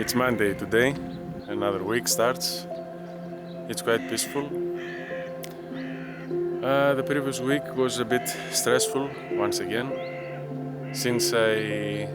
It's Monday today, another week starts. It's quite peaceful. The previous week was a bit stressful once again, since I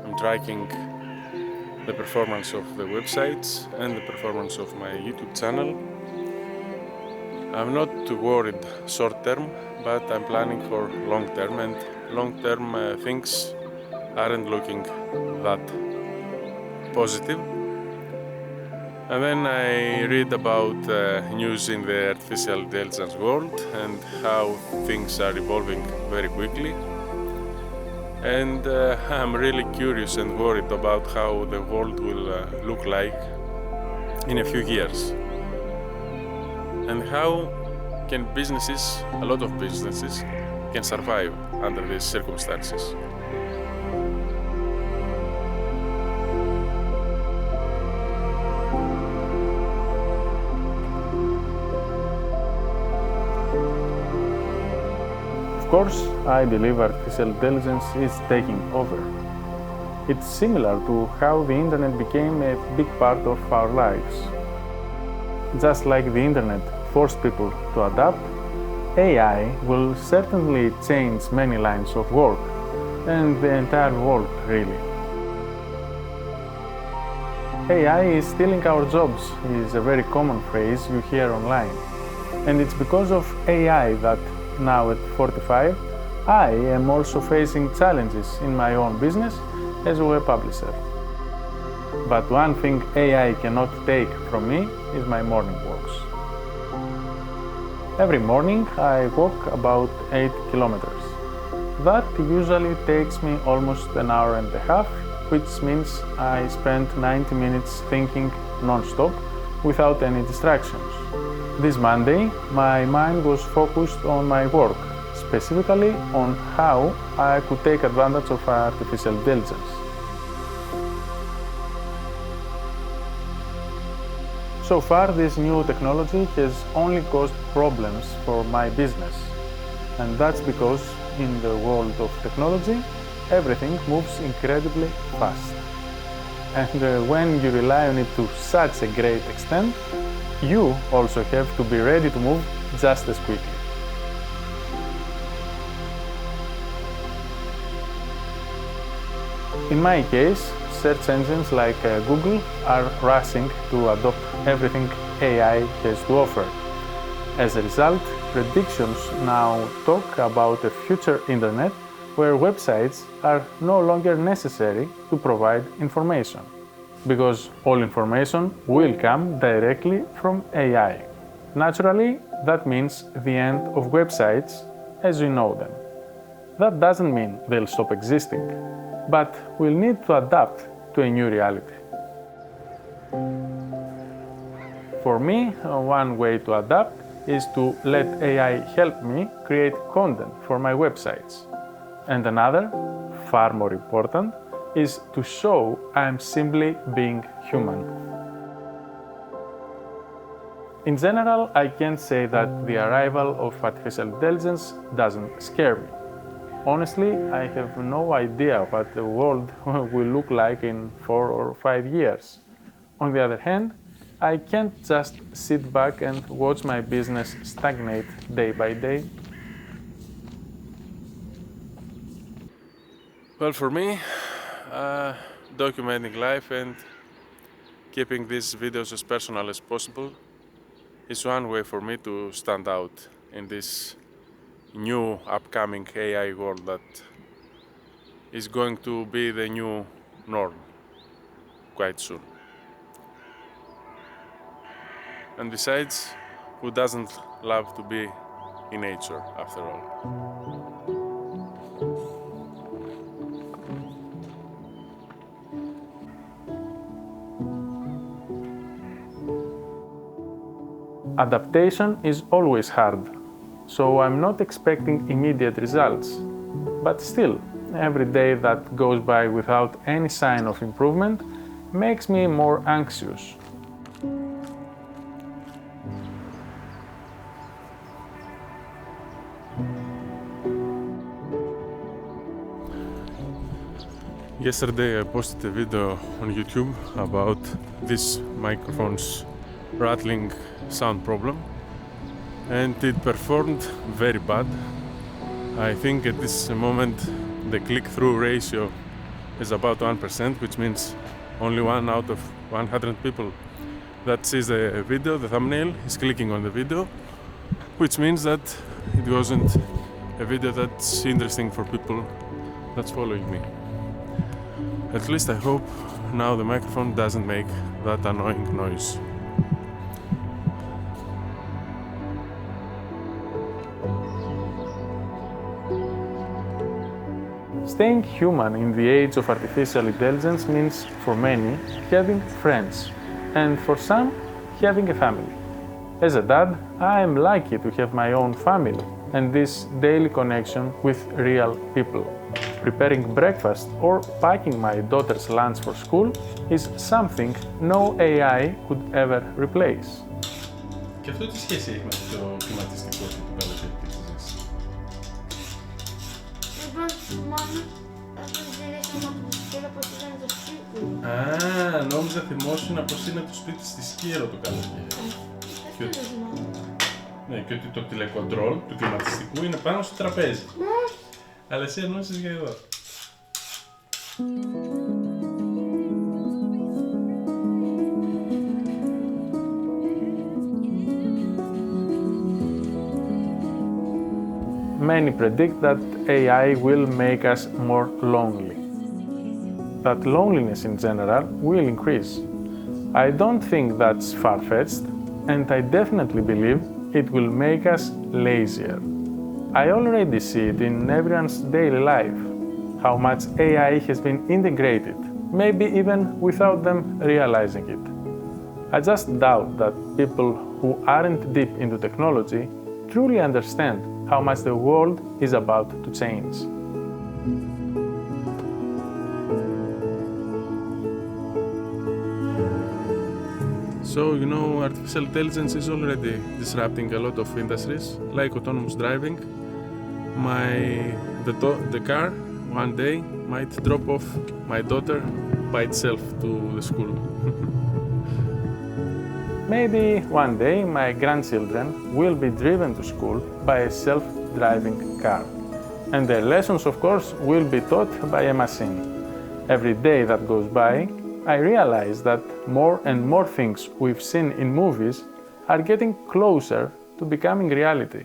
am tracking the performance of the websites and the performance of my YouTube channel. I'm not too worried short term, but I'm planning for long term, and long term things aren't looking that positive. And then I read about news in the artificial intelligence world and how things are evolving very quickly. And I'm really curious and worried about how the world will look like in a few years. And how can businesses, a lot of businesses, can survive under these circumstances. Of course, I believe artificial intelligence is taking over. It's similar to how the internet became a big part of our lives. Just like the internet forced people to adapt, AI will certainly change many lines of work, and the entire world, really. AI is stealing our jobs is a very common phrase you hear online. And it's because of AI that now at 45, I am also facing challenges in my own business as a web publisher. But one thing AI cannot take from me is my morning walks. Every morning I walk about 8 kilometers. That usually takes me almost an hour and a half, which means I spend 90 minutes thinking non-stop without any distractions. This Monday, my mind was focused on my work, specifically on how I could take advantage of artificial intelligence. So far, this new technology has only caused problems for my business. And that's because in the world of technology, everything moves incredibly fast. And when you rely on it to such a great extent, you also have to be ready to move just as quickly. In my case, search engines like Google are rushing to adopt everything AI has to offer. As a result, predictions now talk about a future internet where websites are no longer necessary to provide information, because all information will come directly from AI. Naturally, that means the end of websites as we know them. That doesn't mean they'll stop existing, but we'll need to adapt to a new reality. For me, one way to adapt is to let AI help me create content for my websites. And another, far more important, is to show I'm simply being human. In general, I can say that the arrival of artificial intelligence doesn't scare me. Honestly, I have no idea what the world will look like in 4 or 5 years. On the other hand, I can't just sit back and watch my business stagnate day by day. Well, for me, documenting life and keeping these videos as personal as possible is one way for me to stand out in this new upcoming AI world that is going to be the new norm quite soon. And besides, who doesn't love to be in nature after all? Adaptation is always hard, so I'm not expecting immediate results. But still, every day that goes by without any sign of improvement makes me more anxious. Yesterday I posted a video on YouTube about this microphone's rattling sound problem, and it performed very bad. I think at this moment the click-through ratio is about 1%, which means only 1 out of 100 people that sees the video, the thumbnail, is clicking on the video, which means that it wasn't a video that's interesting for people that's following me. At least I hope now the microphone doesn't make that annoying noise. Staying human in the age of artificial intelligence means, for many, having friends, and for some, having a family. As a dad, I am lucky to have my own family and this daily connection with real people. Preparing breakfast or packing my daughter's lunch for school is something no AI could ever replace. Και αυτό τι σχέση έχει με το κλιματιστικό και την καλοκαιρινή ζήτηση? Λοιπόν, θυμάμαι όταν γυρίσαμε από τη σκύλα πως ήταν το σπίτι. Α, νόμιζα θυμόσουν πως είναι το σπίτι στη Σκύρο το καλοκαίρι. Αυτό δεν θυμάμαι. Ναι, και ότι το τηλεκοντρόλ του κλιματιστικού είναι πάνω στο τραπέζι. Αλλά εσύ εννοούσες για εδώ. Many predict that AI will make us more lonely. That loneliness in general will increase. I don't think that's far-fetched, and I definitely believe it will make us lazier. I already see it in everyone's daily life, how much AI has been integrated, maybe even without them realizing it. I just doubt that people who aren't deep into technology truly understand how much the world is about to change. So, artificial intelligence is already disrupting a lot of industries, like autonomous driving. The car one day might drop off my daughter by itself to the school. Maybe one day my grandchildren will be driven to school by a self-driving car. And their lessons, of course, will be taught by a machine. Every day that goes by, I realize that more and more things we've seen in movies are getting closer to becoming reality.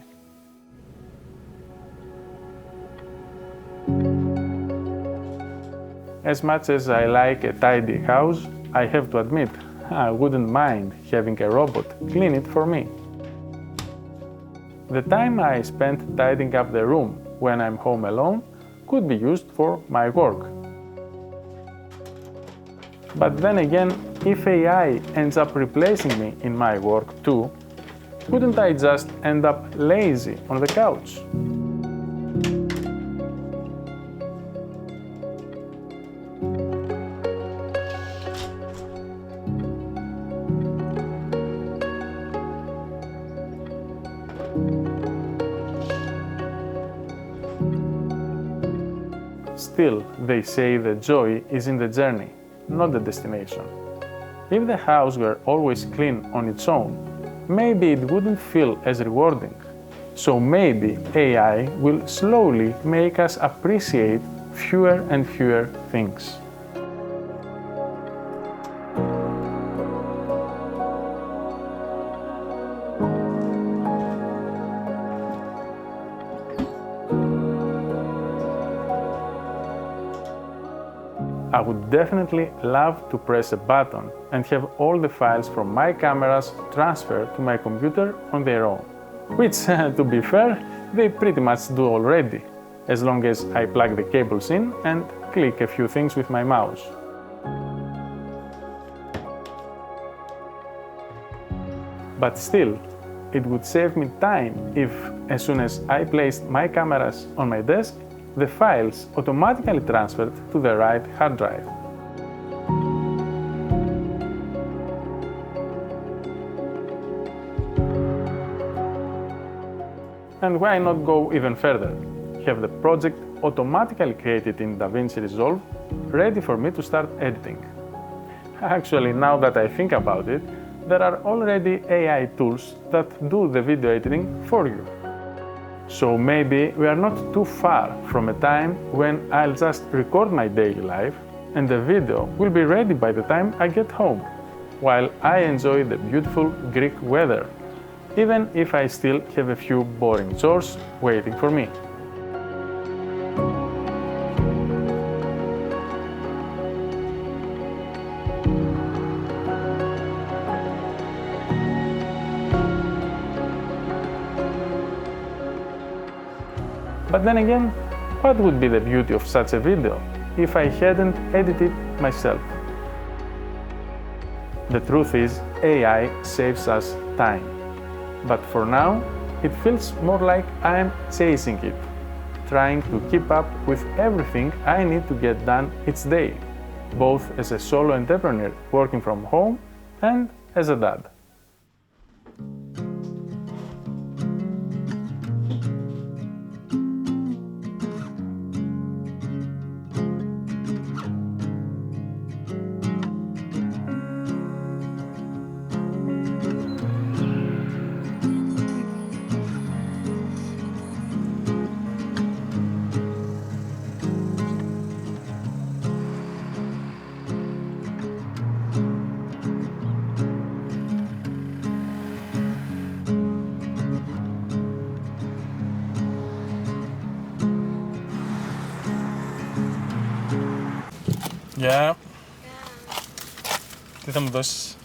As much as I like a tidy house, I have to admit, I wouldn't mind having a robot clean it for me. The time I spent tidying up the room when I'm home alone could be used for my work. But then again, if AI ends up replacing me in my work too, wouldn't I just end up lazy on the couch? Still, they say the joy is in the journey, not the destination. If the house were always clean on its own, maybe it wouldn't feel as rewarding. So maybe AI will slowly make us appreciate fewer and fewer things. I would definitely love to press a button and have all the files from my cameras transferred to my computer on their own. Which, to be fair, they pretty much do already, as long as I plug the cables in and click a few things with my mouse. But still, it would save me time if, as soon as I placed my cameras on my desk, the files automatically transferred to the right hard drive. And why not go even further? Have the project automatically created in DaVinci Resolve ready for me to start editing. Actually, now that I think about it, there are already AI tools that do the video editing for you. So maybe we are not too far from a time when I'll just record my daily life and the video will be ready by the time I get home, while I enjoy the beautiful Greek weather, even if I still have a few boring chores waiting for me. But then again, what would be the beauty of such a video if I hadn't edited myself? The truth is, AI saves us time. But for now, it feels more like I'm chasing it, trying to keep up with everything I need to get done each day, both as a solo entrepreneur working from home and as a dad. Γεια. Τι θα μου δώσεις?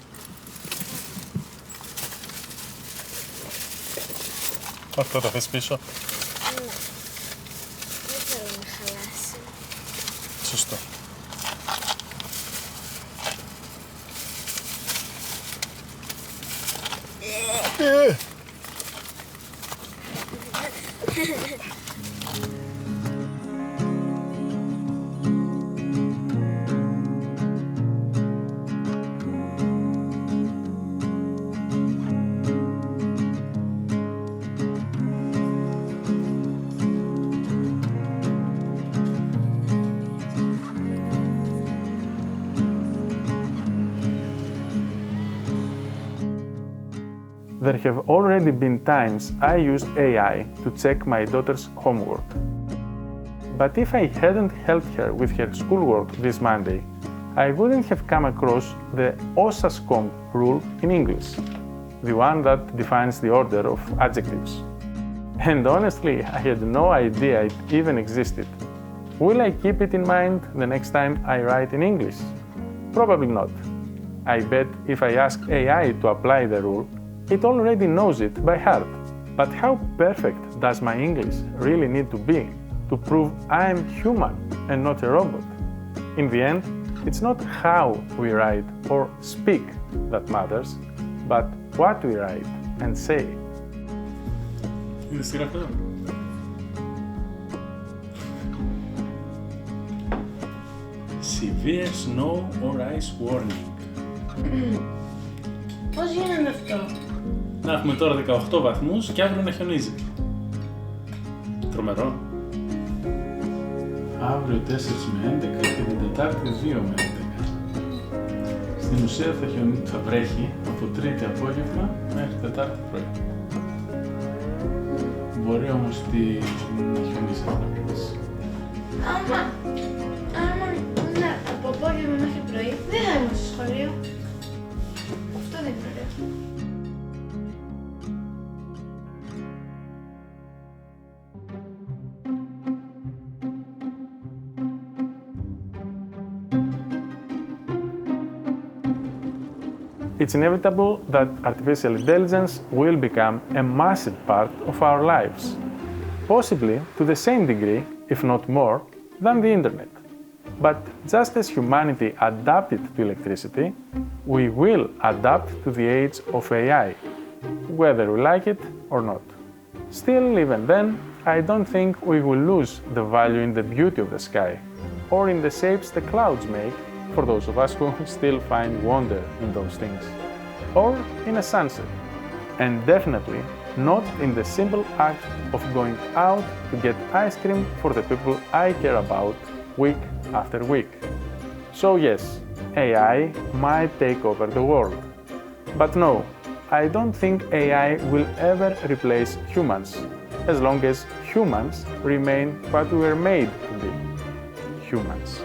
Αυτό το θες πίσω. Δεν θέλω να χαλάσει. Σωστό. There have already been times I used AI to check my daughter's homework. But if I hadn't helped her with her schoolwork this Monday, I wouldn't have come across the OSASCOM rule in English, the one that defines the order of adjectives. And honestly, I had no idea it even existed. Will I keep it in mind the next time I write in English? Probably not. I bet if I ask AI to apply the rule, it already knows it by heart. But how perfect does my English really need to be to prove I'm human and not a robot? In the end, it's not how we write or speak that matters, but what we write and say. Είδες τι γράφει εδώ? Severe snow or ice warning. Πώς γίνεται αυτό? Να έχουμε τώρα 18 βαθμούς και αύριο να χιονίζει. Τρομερό. Αύριο 4 με 11 και την Τετάρτη 2 με 11. Στην ουσία θα βρέχει από Τρίτη απόγευμα μέχρι Τετάρτη πρωί. Μπορεί όμως να χιονίσει αυτό να πεις. Άμα είναι από απόγευμα μέχρι πρωί, δεν θα ήμουν στο σχολείο. Αυτό δεν είναι ωραίο. It's inevitable that artificial intelligence will become a massive part of our lives, possibly to the same degree, if not more, than the internet. But just as humanity adapted to electricity, we will adapt to the age of AI, whether we like it or not. Still, even then, I don't think we will lose the value in the beauty of the sky, or in the shapes the clouds make, for those of us who still find wonder in those things, or in a sunset, and definitely not in the simple act of going out to get ice cream for the people I care about week after week. So yes, AI might take over the world. But no, I don't think AI will ever replace humans, as long as humans remain what we were made to be, humans.